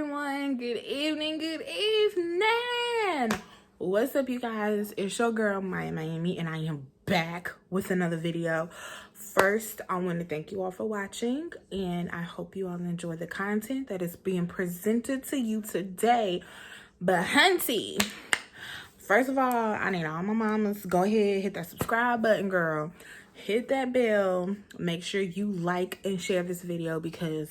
everyone. Good evening. Good evening. What's up, you guys? It's your girl, Maya Miami, and I am back with another video. First, I want to thank you all for watching, and I hope you all enjoy the content that is being presented to you today. But hunty, first of all, I need all my mamas, go ahead, hit that subscribe button, girl. Hit that bell. Make sure you like and share this video because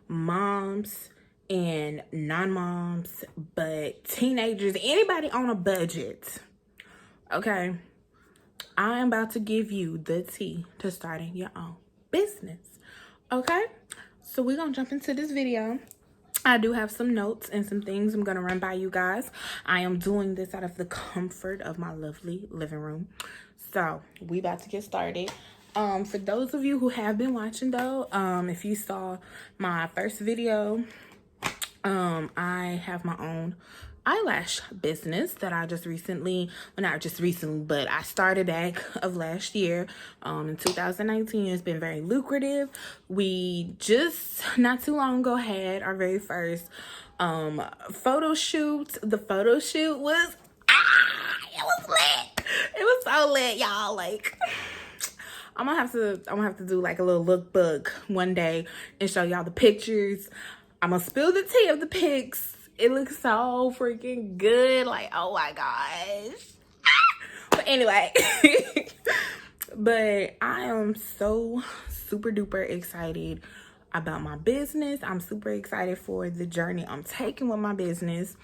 moms and non-moms, but teenagers, anybody on a budget, okay, I am about to give you the tea to starting your own business. Okay, so we're gonna jump into this video. I do have some notes and some things I'm gonna run by you guys. I am doing this out of the comfort of my lovely living room. So we about to get started. For those of you who have been watching though, if you saw my first video, I have my own eyelash business that I just recently, well, not just recently, but I started back of last year, in 2019. It's been very lucrative. We just not too long ago had our very first photo shoot. The photo shoot was it was lit. It was so lit, y'all. Like, I'm gonna have to do like a little lookbook one day and show y'all the pictures. I'm gonna spill the tea of the pics. It looks so freaking good. Like, oh my gosh. But anyway, but I am so super duper excited about my business. I'm super excited for the journey I'm taking with my business.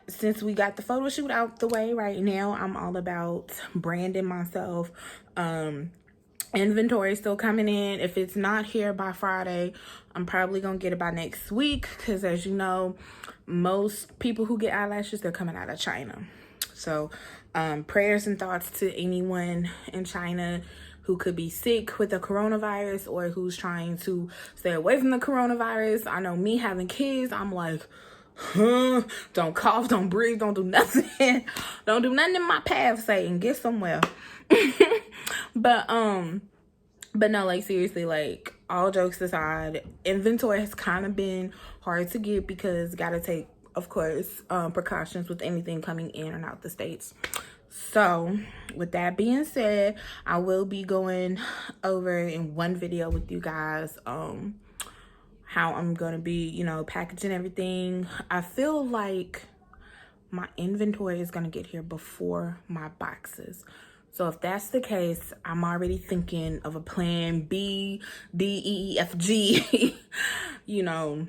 Since we got the photo shoot out the way, right now I'm all about branding myself. Inventory is still coming in. If it's not here by Friday, I'm probably gonna get it by next week, because as you know, most people who get eyelashes, they're coming out of China. So prayers and thoughts to anyone in China who could be sick with the coronavirus or who's trying to stay away from the coronavirus. I know me having kids, I'm like, don't cough, don't breathe, don't do nothing. Don't do nothing in my path, Satan. Get somewhere. But no, like, seriously, like, all jokes aside, inventory has kind of been hard to get because gotta take, of course, precautions with anything coming in and out the States. So with that being said, I will be going over in one video with you guys how I'm gonna be, you know, packaging everything. I feel like my inventory is gonna get here before my boxes. So if that's the case, I'm already thinking of a plan B, D, E, E, F, G, you know,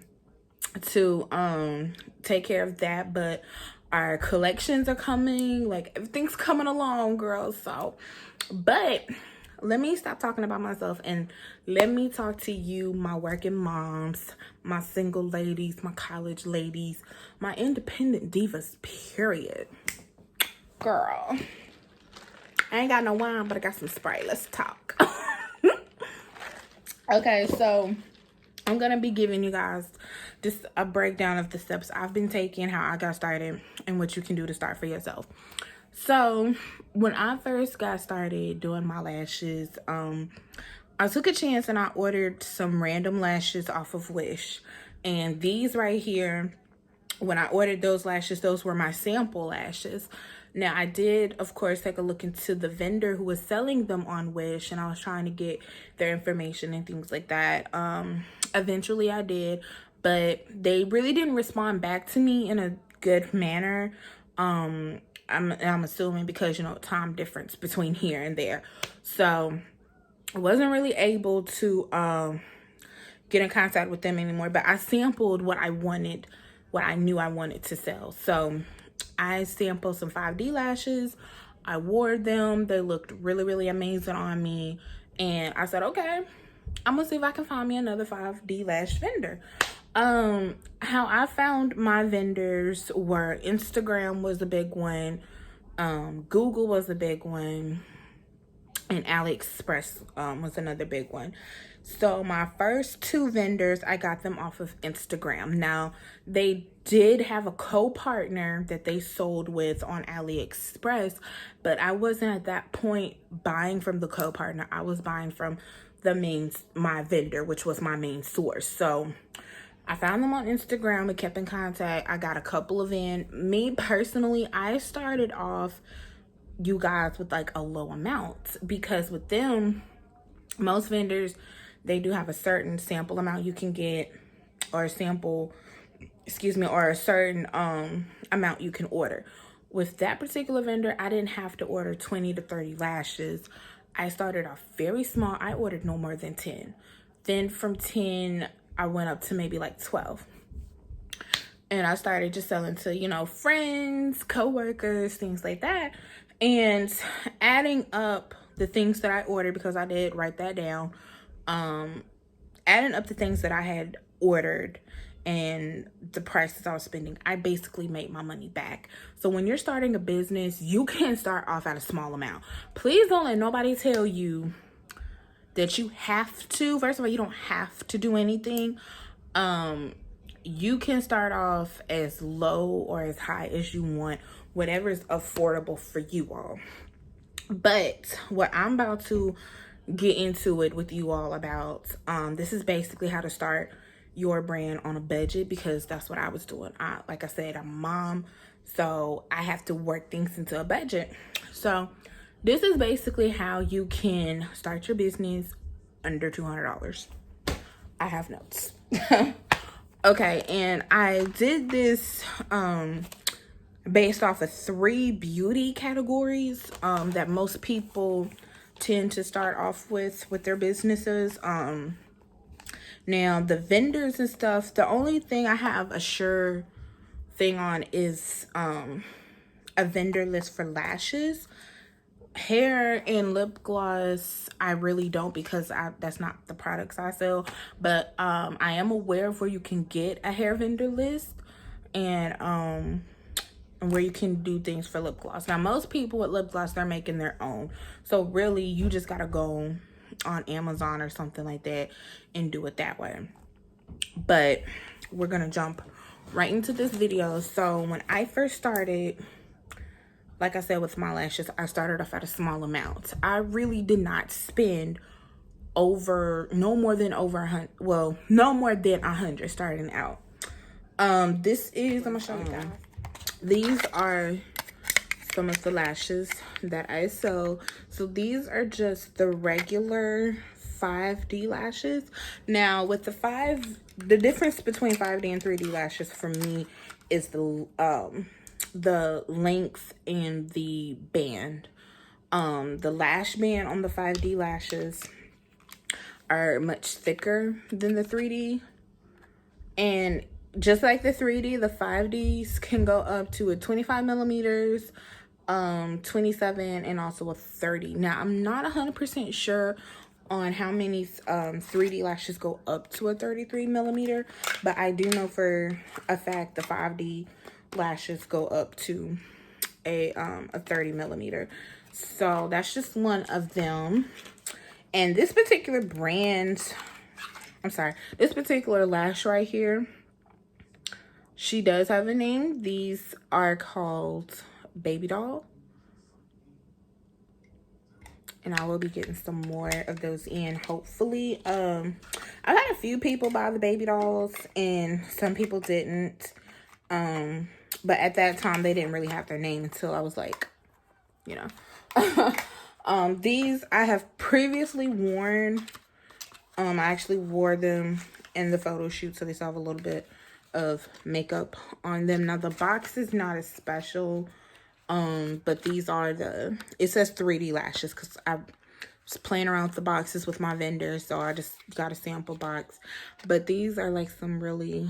to take care of that. But our collections are coming, like, everything's coming along, girls. So, but let me stop talking about myself and let me talk to you, my working moms, my single ladies, my college ladies, my independent divas, period. Girl, I ain't got no wine, but I got some Sprite. Let's talk. Okay, so I'm gonna be giving you guys just a breakdown of the steps I've been taking, how I got started, and what you can do to start for yourself. So when I first got started doing my lashes, I took a chance and I ordered some random lashes off of Wish. And these right here, when I ordered those lashes, those were my sample lashes. Now, I did, of course, take a look into the vendor who was selling them on Wish, and I was trying to get their information and things like that. Eventually, I did, but they really didn't respond back to me in a good manner. I'm assuming because, you know, time difference between here and there. So I wasn't really able to get in contact with them anymore, but I sampled what I wanted, what I knew I wanted to sell. So I sampled some 5D lashes. I wore them. They looked really, really amazing on me. And I said, okay, I'm gonna see if I can find me another 5D lash vendor. How I found my vendors were Instagram was a big one, Google was a big one, and AliExpress was another big one. So my first two vendors, I got them off of Instagram. Now, they did have a co-partner that they sold with on AliExpress, but I wasn't at that point buying from the co-partner. I was buying from my vendor, which was my main source. So I found them on Instagram. We kept in contact. I got a couple of in. Me personally, I started off, you guys, with like a low amount, because with them, most vendors, they do have a certain sample amount you can get, or a sample, excuse me, or a certain amount you can order. With that particular vendor, I didn't have to order 20 to 30 lashes. I started off very small. I ordered no more than 10. Then from 10, I went up to maybe like 12. And I started just selling to, you know, friends, coworkers, things like that. And adding up the things that I ordered, because I did write that down, adding up the things that I had ordered and the prices I was spending, I basically made my money back. So when you're starting a business, you can start off at a small amount. Please don't let nobody tell you that you have to. First of all, you don't have to do anything. You can start off as low or as high as you want, whatever is affordable for you all. But what I'm about to get into it with you all about, this is basically how to start your brand on a budget, because that's what I was doing. Like I said, I'm a mom, so I have to work things into a budget. So this is basically how you can start your business under $200. I have notes. Okay, and I did this based off of 3 beauty categories that most people tend to start off with their businesses. Now the vendors and stuff, the only thing I have a sure thing on is a vendor list for lashes. Hair and lip gloss, I really don't, because that's not the products I sell. But I am aware of where you can get a hair vendor list, and where you can do things for lip gloss. Now most people with lip gloss, they're making their own, so really you just gotta go on Amazon or something like that and do it that way. But we're gonna jump right into this video. So when I first started, like I said, with my lashes, I started off at a small amount. I really did not spend no more than 100 starting out. This is, I'm gonna show you guys. These are some of the lashes that I sell. So these are just the regular 5D lashes. Now with the difference between 5D and 3D lashes for me is the length and the band. The lash band on the 5D lashes are much thicker than the 3D, and just like the 3D, the 5Ds can go up to a 25 millimeters, 27, and also a 30. Now I'm not 100% sure on how many 3D lashes go up to a 33 millimeter, but I do know for a fact the 5D lashes go up to a 30 millimeter. So that's just one of them. And this particular brand, this particular lash right here, she does have a name. These are called Baby Doll. And I will be getting some more of those in, hopefully. I've had a few people buy the Baby Dolls and some people didn't. But at that time, they didn't really have their name until I was like, you know. These I have previously worn. I actually wore them in the photo shoot, so they still have a little bit of makeup on them. Now the box is not as special, but these are it says 3D lashes, because I was playing around with the boxes with my vendors, so I just got a sample box. But these are like some really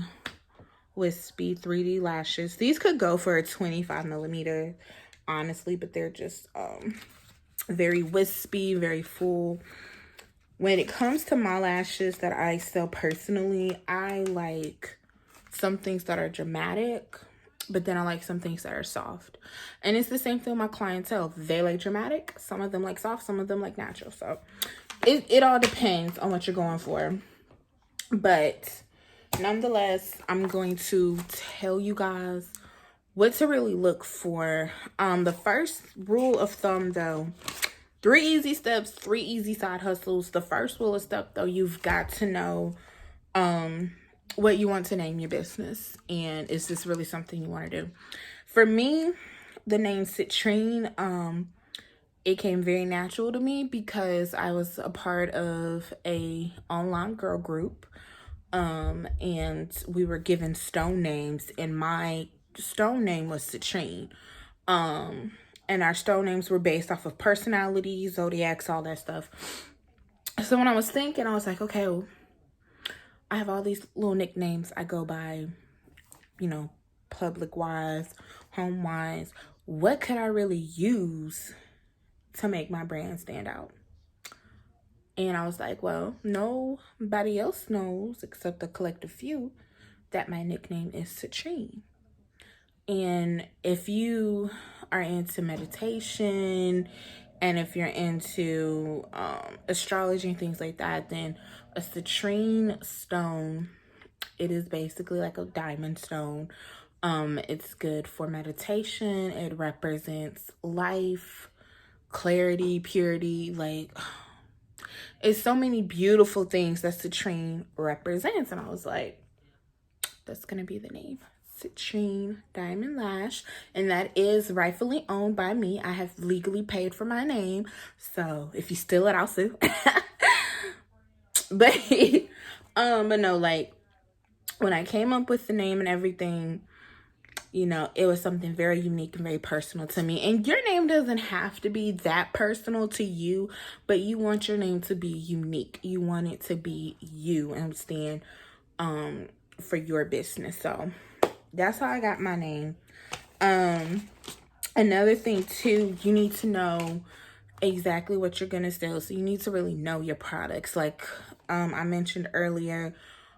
wispy 3D lashes. These could go for a 25 millimeter, honestly, but they're just very wispy, very full. When it comes to my lashes that I sell personally, I like some things that are dramatic, but then I like some things that are soft. And it's the same thing with my clientele. They like dramatic, some of them like soft, some of them like natural. So it all depends on what you're going for. But nonetheless, I'm going to tell you guys what to really look for. The first rule of thumb, though, 3 easy steps, 3 easy side hustles. The first rule of step, though, you've got to know what you want to name your business, and is this really something you want to do? For me, the name Citrine, it came very natural to me because I was a part of a online girl group, and we were given stone names, and my stone name was Citrine. And our stone names were based off of personality, zodiacs, all that stuff. So when I was thinking, I was like, okay, well, I have all these little nicknames I go by, you know, public wise, home wise. What could I really use to make my brand stand out? And I was like, well, nobody else knows except the collective few that my nickname is Citrine. And if you are into meditation and if you're into astrology and things like that, then a citrine stone, it is basically like a diamond stone. It's good for meditation. It represents life, clarity, purity. Like, it's so many beautiful things that citrine represents. And I was like, that's gonna be the name. Citrine Diamond Lash, and that is rightfully owned by me. I have legally paid for my name, so if you steal it, I'll sue. but but no, like, when I came up with the name and everything, you know, it was something very unique and very personal to me. And your name doesn't have to be that personal to you, but you want your name to be unique. You want it to be you and stand for your business. So that's how I got my name. Another thing too, you need to know exactly what you're gonna sell. So you need to really know your products. Like I mentioned earlier,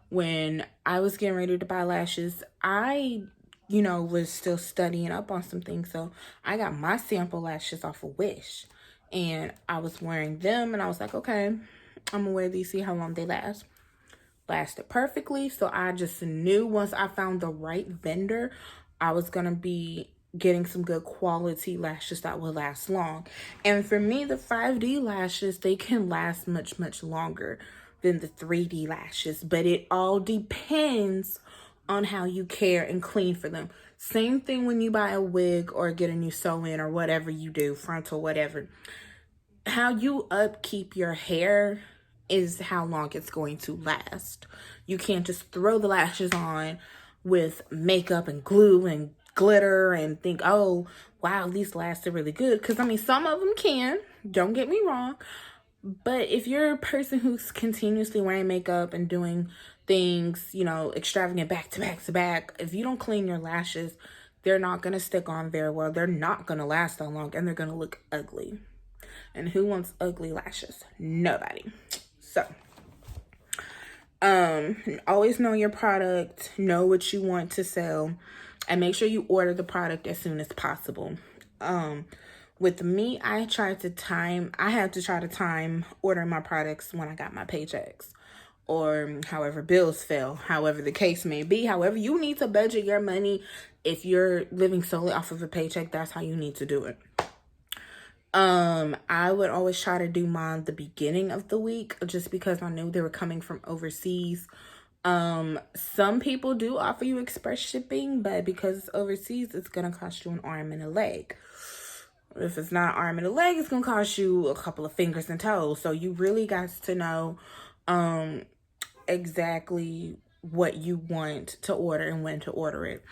when I was getting ready to buy lashes, I, you know, was still studying up on some things. So I got my sample lashes off of Wish, and I was wearing them, and I was like, okay, I'm gonna wear these, see how long they last. Lasted perfectly. So I just knew once I found the right vendor, I was gonna be getting some good quality lashes that will last long. And for me, the 5D lashes, they can last much longer than the 3D lashes, but it all depends on how you care and clean for them. Same thing when you buy a wig or get a new sew-in or whatever you do, frontal, whatever. How you upkeep your hair is how long it's going to last. You can't just throw the lashes on with makeup and glue and glitter and think, oh, wow, these lasted really good. Because, I mean, some of them can. Don't get me wrong. But if you're a person who's continuously wearing makeup and doing things, you know, extravagant back to back to back, if you don't clean your lashes, they're not going to stick on very well. They're not going to last that long, and they're going to look ugly. And who wants ugly lashes? Nobody. So, always know your product, know what you want to sell, and make sure you order the product as soon as possible. With me, I had to try to time ordering my products when I got my paychecks, or however bills fell, however the case may be. However you need to budget your money, if you're living solely off of a paycheck, that's how you need to do it. I would always try to do mine the beginning of the week, just because I knew they were coming from overseas. Some people do offer you express shipping, but because it's overseas, it's gonna cost you an arm and a leg. If it's not an arm and a leg, it's gonna cost you a couple of fingers and toes. So you really got to know exactly what you want to order and when to order it.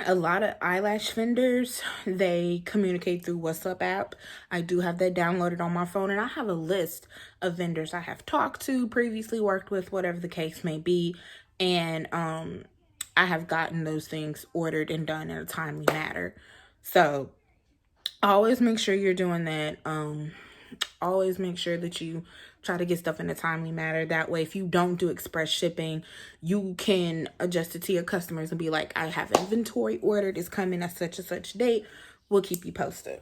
A lot of eyelash vendors, they communicate through WhatsApp app. I do have that downloaded on my phone, and I have a list of vendors I have talked to, previously worked with, whatever the case may be. And I have gotten those things ordered and done in a timely manner. So always make sure you're doing that. Always make sure that you try to get stuff in a timely manner. That way, if you don't do express shipping, you can adjust it to your customers and be like, I have inventory ordered, it's coming at such and such date, we'll keep you posted.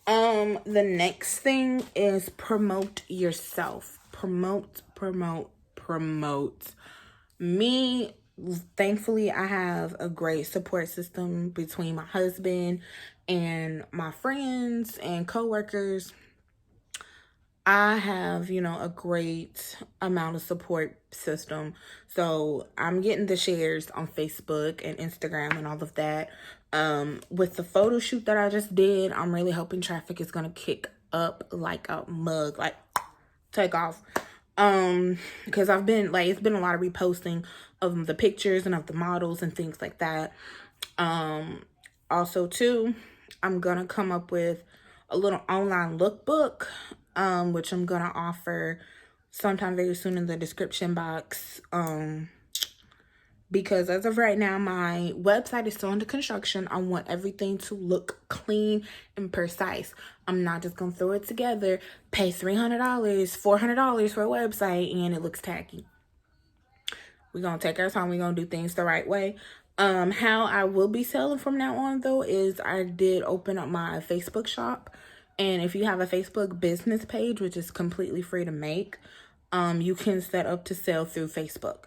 The next thing is promote yourself. Promote. Me, thankfully, I have a great support system between my husband and my friends and coworkers. I have, you know, a great amount of support system. So I'm getting the shares on Facebook and Instagram and all of that. With the photo shoot that I just did, I'm really hoping traffic is gonna kick up like a mug, like take off. Because I've been like, it's been a lot of reposting of the pictures and of the models and things like that. Also too, I'm gonna come up with a little online lookbook, which I'm gonna offer sometime very soon in the description box. Because as of right now, my website is still under construction. I want everything to look clean and precise. I'm not just gonna throw it together, pay $300, $400 for a website, and it looks tacky. We're gonna take our time. We're gonna do things the right way. How I will be selling from now on though is I did open up my Facebook shop, and if you have a Facebook business page, which is completely free to make, you can set up to sell through Facebook.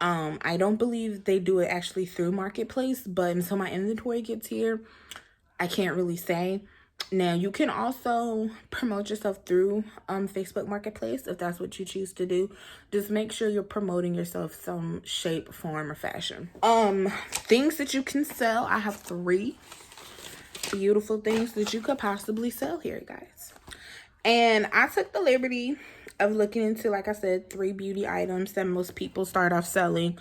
I don't believe they do it actually through Marketplace, but until my inventory gets here, I can't really say. Now, you can also promote yourself through Facebook Marketplace if that's what you choose to do. Just make sure you're promoting yourself some shape, form, or fashion. Things that you can sell. I have 3 beautiful things that you could possibly sell here, guys. And I took the liberty of looking into, like I said, 3 beauty items that most people start off selling.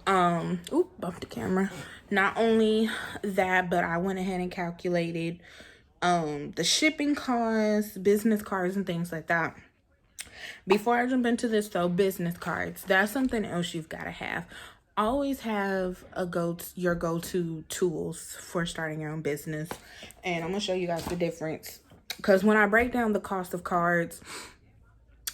Oop, bumped the camera. Not only that, but I went ahead and calculated the shipping costs, business cards, and things like that. Before I jump into this though, business cards, that's something else you've got to have. Always have your go-to tools for starting your own business. And I'm gonna show you guys the difference, because when I break down the cost of cards,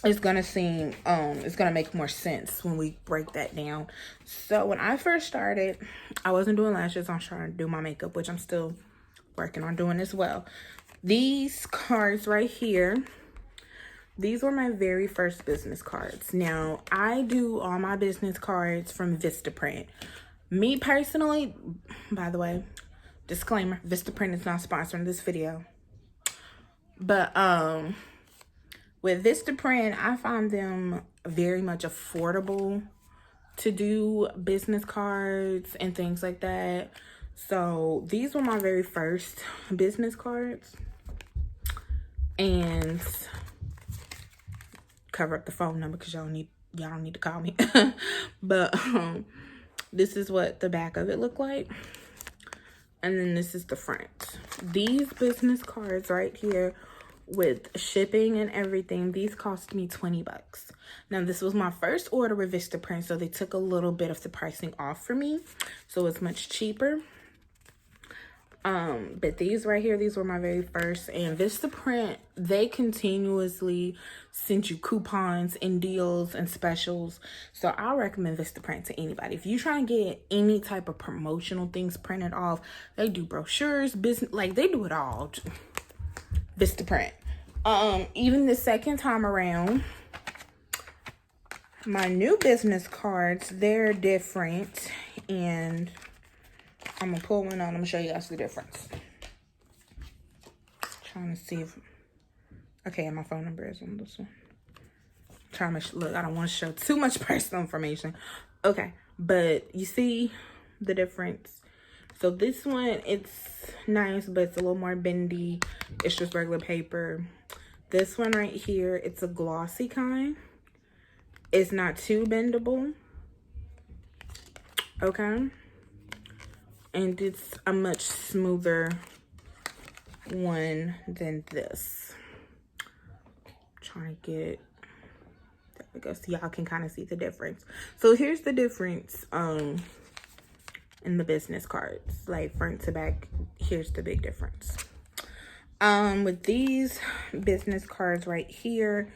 it's gonna seem it's gonna make more sense when we break that down. So when I first started, I wasn't doing lashes. I was trying to do my makeup, which I'm still working on doing as well. These cards right here, these were my very first business cards. Now, I do all my business cards from Vistaprint. Me personally, by the way, disclaimer, Vistaprint is not sponsoring this video. But with Vistaprint, I find them very much affordable to do business cards and things like that. So these were my very first business cards. And cover up the phone number because y'all don't need to call me. But this is what the back of it looked like. And then this is the front. These business cards right here with shipping and everything, these cost me 20 bucks. Now, this was my first order with Vistaprint, so they took a little bit of the pricing off for me. So it's much cheaper. But these right here, these were my very first. And Vistaprint, they continuously send you coupons and deals and specials. So I recommend Vistaprint to anybody. If you're trying to get any type of promotional things printed off, they do brochures, business, like they do it all. Vistaprint. Even the second time around, my new business cards, they're different. And I'm gonna pull one on. I'm gonna show you guys the difference. Trying to see if, okay, my phone number is on this one. Trying to look, I don't want to show too much personal information. Okay, but you see the difference. So this one, it's nice, but it's a little more bendy. It's just regular paper. This one right here, it's a glossy kind. It's not too bendable. Okay. And it's a much smoother one than this. Trying to get, there we go, so y'all can kind of see the difference. So here's the difference in the business cards, like front to back. Here's the big difference. With these business cards right here,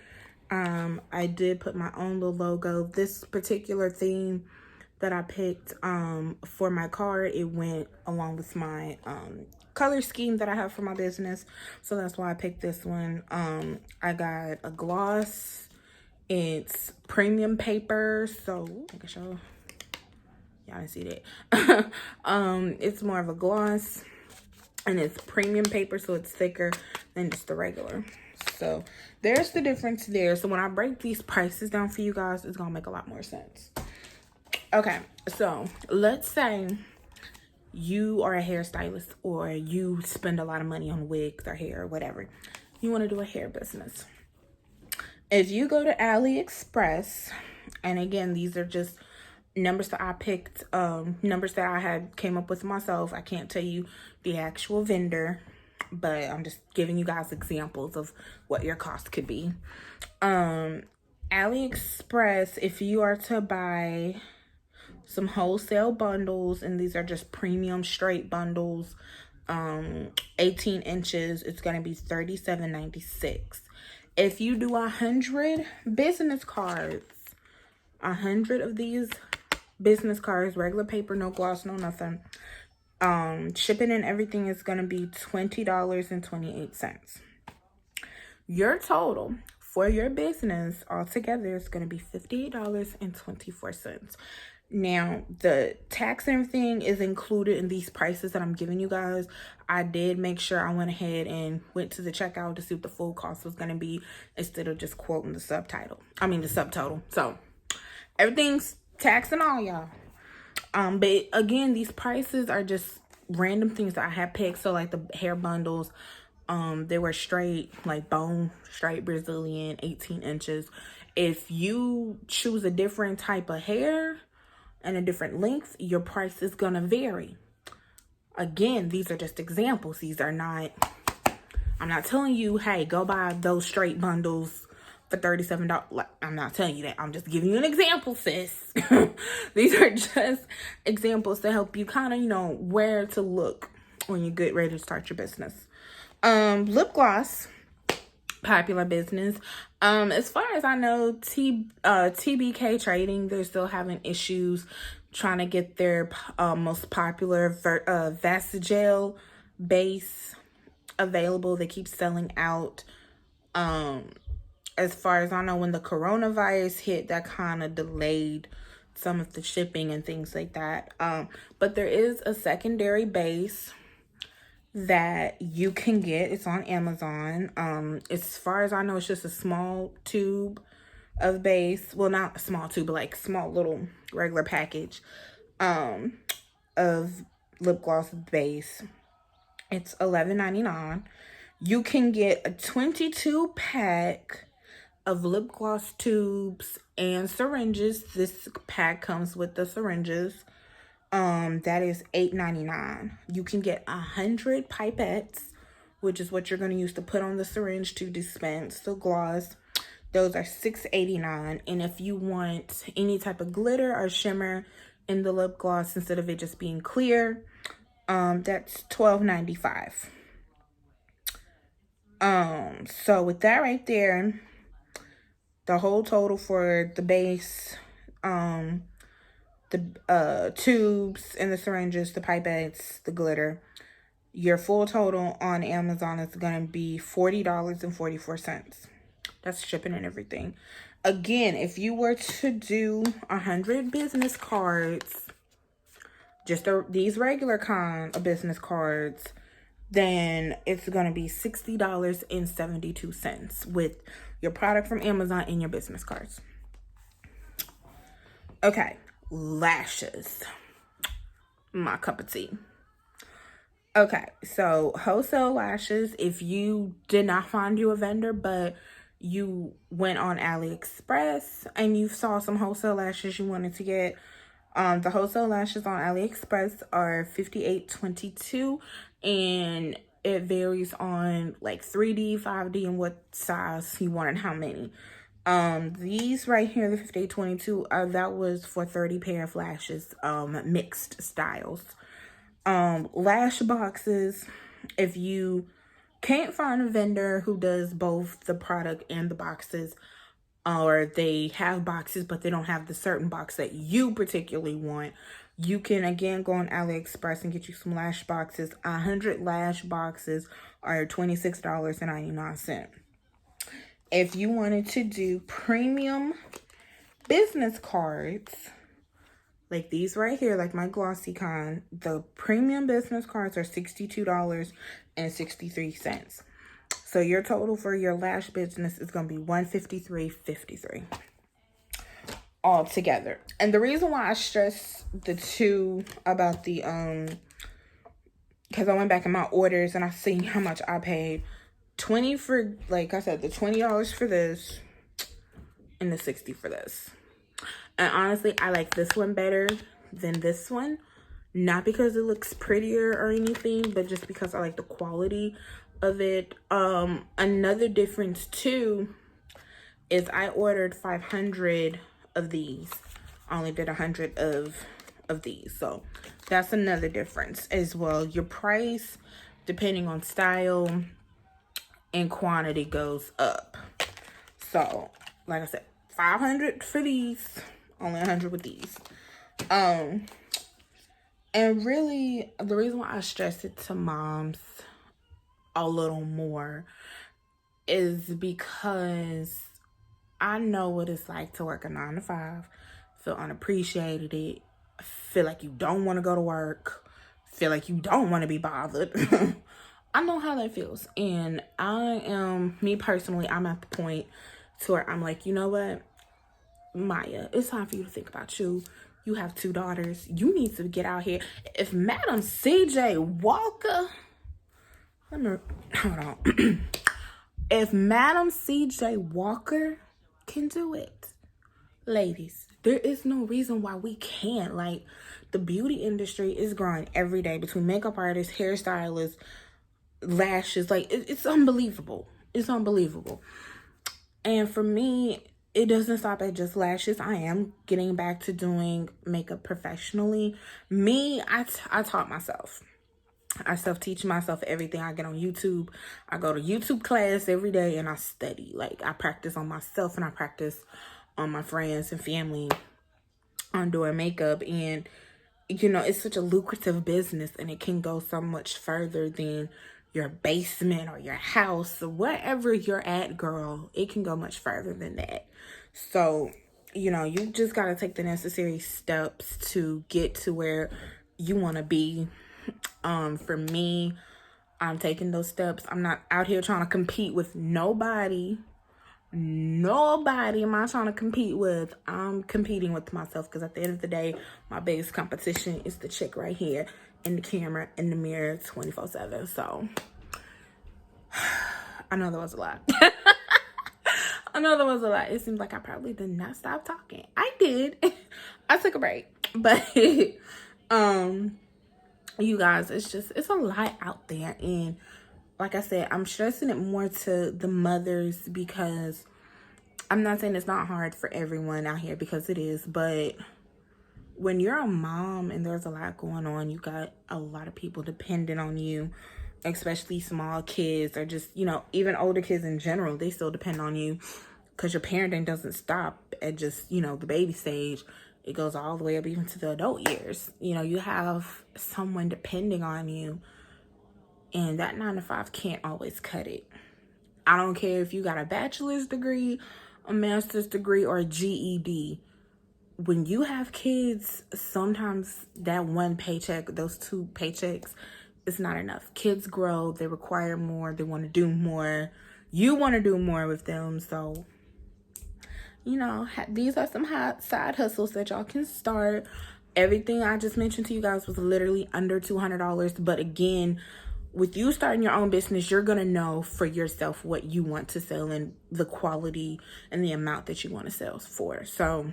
I did put my own little logo. This particular theme that I picked for my card, it went along with my color scheme that I have for my business, so that's why I picked this one. I got a gloss. It's premium paper, so I can show y'all didn't see that. It's more of a gloss, and it's premium paper, so it's thicker than just the regular. So there's the difference there. So when I break these prices down for you guys, it's gonna make a lot more sense. Okay, so let's say you are a hairstylist or you spend a lot of money on wigs or hair or whatever. You want to do a hair business. If you go to AliExpress, and again, these are just numbers that I picked, numbers that I had came up with myself. I can't tell you the actual vendor, but I'm just giving you guys examples of what your cost could be. AliExpress, if you are to buy some wholesale bundles, and these are just premium straight bundles, 18 inches, it's going to be $37.96. If you do 100 business cards, 100 of these business cards, regular paper, no gloss, no nothing, shipping and everything is going to be $20.28. Your total for your business altogether is going to be $58.24. Now, the tax and everything is included in these prices that I'm giving you guys. I did make sure I went ahead and went to the checkout to see what the full cost was going to be instead of just quoting the subtotal. So, everything's tax and all, y'all. But again, these prices are just random things that I have picked. So, like the hair bundles, they were straight, like bone straight Brazilian, 18 inches. If you choose a different type of hair and a different length, your price is gonna vary. Again, these are just examples. These are not, I'm not telling you, hey, go buy those straight bundles for $37. Like, I'm not telling you that. I'm just giving you an example, sis. These are just examples to help you kind of, where to look when you get ready to start your business. Lip gloss, popular business. As far as I know, TBK Trading, they're still having issues trying to get their most popular Vasogel base available. They keep selling out. As far as I know, when the coronavirus hit, that kind of delayed some of the shipping and things like that. But there is a secondary base that you can get. It's on Amazon. As far as I know, it's just a small tube of base. Well, not a small tube, but like small little regular package of lip gloss base. It's $11.99. You can get a 22 pack of lip gloss tubes and syringes. This pack comes with the syringes. That is $8.99. You can get 100 pipettes, which is what you're going to use to put on the syringe to dispense the gloss. Those are $6.89. And if you want any type of glitter or shimmer in the lip gloss instead of it just being clear, that's $12.95. So with that right there, the whole total for the base, the tubes and the syringes, the pipettes, the glitter, your full total on Amazon is going to be $40.44. That's shipping and everything. Again, if you were to do 100 business cards, just these regular kind of business cards, then it's going to be $60.72 with your product from Amazon and your business cards. Okay, lashes. My cup of tea. Okay, so wholesale lashes, if you did not find you a vendor, but you went on AliExpress and you saw some wholesale lashes you wanted to get, the wholesale lashes on AliExpress are $58.22, and it varies on like 3D, 5D, and what size you want and how many. These right here, the $58.22, that was for 30 pair of lashes, mixed styles. Lash boxes, if you can't find a vendor who does both the product and the boxes, or they have boxes but they don't have the certain box that you particularly want, you can again go on AliExpress and get you some lash boxes. 100 lash boxes are $26.99. If you wanted to do premium business cards, like these right here, like my glossy kind, the premium business cards are $62.63. So your total for your lash business is going to be $153.53 all together. And the reason why I stress the two about the because I went back in my orders and I seen how much I paid. 20 for, like I said, the $20 for this and the 60 for this. And honestly, I like this one better than this one. Not because it looks prettier or anything, but just because I like the quality of it. Another difference too is I ordered 500 of these. I only did 100 of these. So that's another difference as well. Your price, depending on style and quantity, goes up. So, like I said, 500 for these, only 100 with these. And really, the reason why I stress it to moms a little more is because I know what it's like to work a 9 to 5, feel unappreciated, feel like you don't want to go to work, feel like you don't want to be bothered. I know how that feels. And me personally, I'm at the point to where I'm like, you know what, Maya, it's time for you to think about you. You have 2 daughters. You need to get out here. If Madam CJ Walker, hold on. If Madam CJ Walker can do it, ladies, there is no reason why we can't. Like, the beauty industry is growing every day between makeup artists, hairstylists, lashes. Like, it's unbelievable. It's unbelievable. And for me, it doesn't stop at just lashes. I am getting back to doing makeup professionally. I taught myself. I self-teach myself everything. I get on YouTube. I go to YouTube class every day and I study. Like, I practice on myself and I practice on my friends and family on doing makeup. And, you know, it's such a lucrative business and it can go so much further than your basement or your house or wherever you're at, girl. It can go much further than that. So, you know, you just got to take the necessary steps to get to where you want to be. For me, I'm taking those steps. I'm not out here trying to compete with nobody. Nobody am I trying to compete with. I'm competing with myself, because at the end of the day, my biggest competition is the chick right here in the camera, in the mirror, 24/7. So, I know that was a lot. I know that was a lot. It seems like I probably did not stop talking. I did. I took a break. But, you guys, it's a lot out there. And like I said, I'm stressing it more to the mothers, because I'm not saying it's not hard for everyone out here, because it is. But when you're a mom and there's a lot going on, you got a lot of people dependent on you, especially small kids, or just, you know, even older kids in general. They still depend on you, because your parenting doesn't stop at just, you know, the baby stage. It goes all the way up even to the adult years. You know, you have someone depending on you, and that 9 to 5 can't always cut it. I don't care if you got a bachelor's degree, a master's degree, or a GED. When you have kids, sometimes that one paycheck, those 2 paychecks, it's not enough. Kids grow, they require more, they want to do more. You want to do more with them. So, you know, these are some hot side hustles that y'all can start. Everything I just mentioned to you guys was literally under $200. But again, with you starting your own business, you're going to know for yourself what you want to sell and the quality and the amount that you want to sell for. So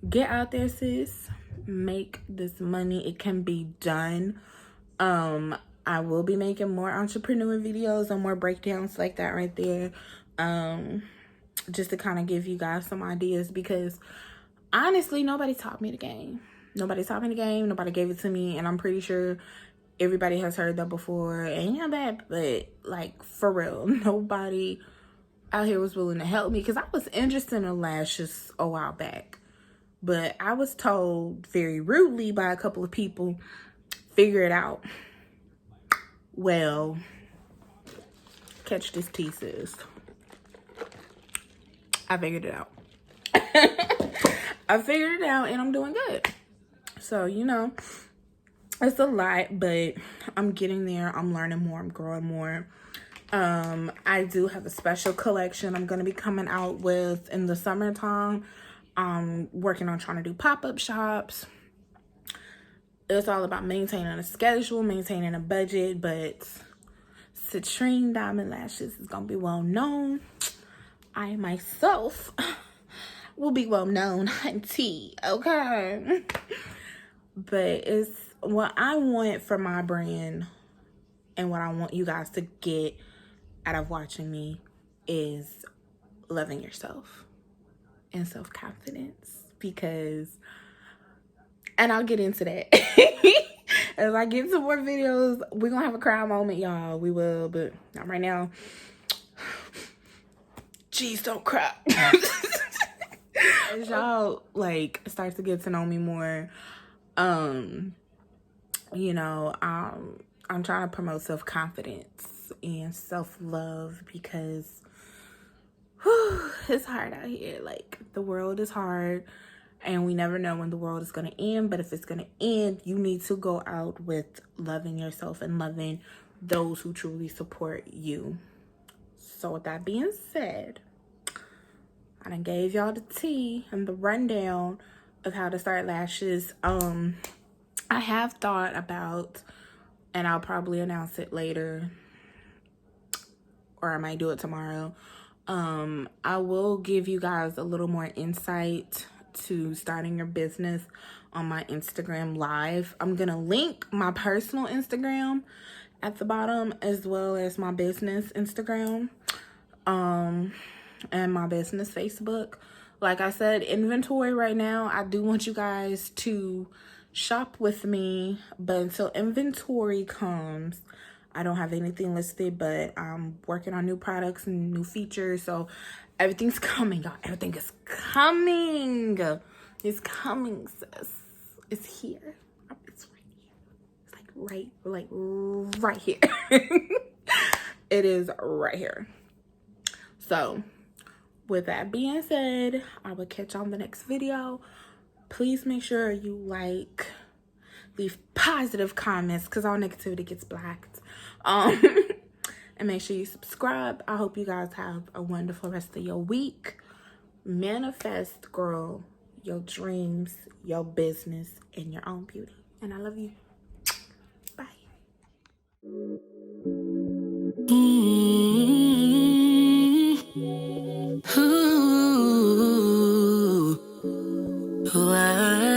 get out there, sis. Make this money. It can be done. I will be making more entrepreneur videos and more breakdowns like that right there. Just to kind of give you guys some ideas, because honestly, nobody taught me the game. Nobody taught me the game. Nobody gave it to me. And I'm pretty sure everybody has heard that before. And yeah, bad, but like, for real, nobody out here was willing to help me, because I was interested in lashes a while back. But I was told very rudely by a couple of people, figure it out. Well, catch this tea, sis. I figured it out. I figured it out, and I'm doing good. So, you know, it's a lot, but I'm getting there. I'm learning more. I'm growing more. I do have a special collection I'm going to be coming out with in the summertime. I'm working on trying to do pop-up shops. It's all about maintaining a schedule, maintaining a budget, but Citrine Diamond Lashes is going to be well known. I myself will be well known on tea, okay? But it's what I want for my brand and what I want you guys to get out of watching me is loving yourself and self-confidence, because, and I'll get into that as I get to more videos. We're gonna have a cry moment, y'all. We will, but not right now. Jeez, don't cry. As y'all like start to get to know me more, you know, I'm trying to promote self-confidence and self-love, because it's hard out here. Like, the world is hard and we never know when the world is going to end. But if it's going to end, you need to go out with loving yourself and loving those who truly support you. So with that being said, I done gave y'all the tea and the rundown of how to start lashes. I have thought about, and I'll probably announce it later, or I might do it tomorrow. I will give you guys a little more insight to starting your business on my Instagram live. I'm gonna link my personal Instagram at the bottom, as well as my business Instagram, and my business Facebook. Like I said, inventory right now, I do want you guys to shop with me, but until inventory comes, I don't have anything listed. But I'm working on new products and new features, so everything's coming, y'all. Everything is coming. It's coming, sis. It's here. It's right here. It's like right here. It is right here. So with that being said, I will catch you on the next video. Please make sure you like, leave positive comments, because all negativity gets blocked. And make sure you subscribe. I hope you guys have a wonderful rest of your week. Manifest, girl, your dreams, your business, and your own beauty. And I love you. Bye. Ooh, wow.